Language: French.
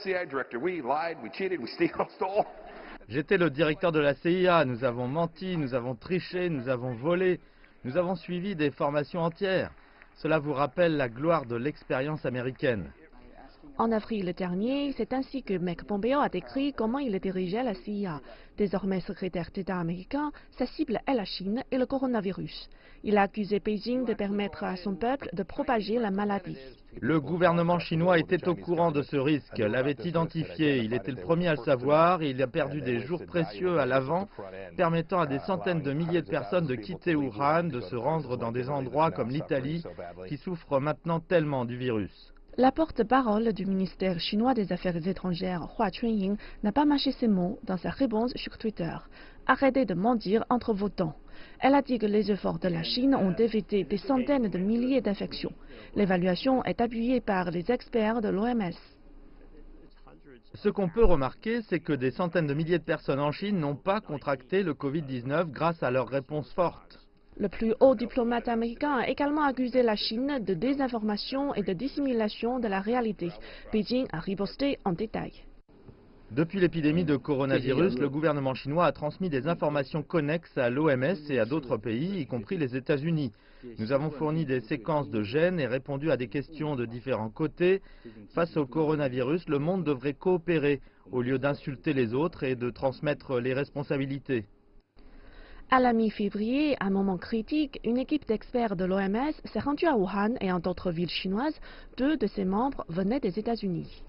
CIA director. We lied, we cheated, we stole. J'étais le directeur de la CIA, nous avons menti, nous avons triché, nous avons volé, nous avons suivi des formations entières. Cela vous rappelle la gloire de l'expérience américaine. En avril dernier, c'est ainsi que Mike Pompeo a décrit comment il dirigeait la CIA. Désormais secrétaire d'État américain, sa cible est la Chine et le coronavirus. Il a accusé Beijing de permettre à son peuple de propager la maladie. Le gouvernement chinois était au courant de ce risque, l'avait identifié, il était le premier à le savoir et il a perdu des jours précieux à l'avant, permettant à des centaines de milliers de personnes de quitter Wuhan, de se rendre dans des endroits comme l'Italie, qui souffrent maintenant tellement du virus. La porte-parole du ministère chinois des Affaires étrangères, Hua Chunying, n'a pas mâché ses mots dans sa réponse sur Twitter. Arrêtez de mentir entre vos dents. Elle a dit que les efforts de la Chine ont évité des centaines de milliers d'infections. L'évaluation est appuyée par les experts de l'OMS. Ce qu'on peut remarquer, c'est que des centaines de milliers de personnes en Chine n'ont pas contracté le Covid-19 grâce à leur réponse forte. Le plus haut diplomate américain a également accusé la Chine de désinformation et de dissimulation de la réalité. Beijing a riposté en détail. Depuis l'épidémie de coronavirus, le gouvernement chinois a transmis des informations connexes à l'OMS et à d'autres pays, y compris les États-Unis. Nous avons fourni des séquences de gènes et répondu à des questions de différents côtés. Face au coronavirus, le monde devrait coopérer au lieu d'insulter les autres et de transmettre les responsabilités. À la mi-février, à un moment critique, une équipe d'experts de l'OMS s'est rendue à Wuhan et en d'autres villes chinoises. 2 de ses membres venaient des États-Unis.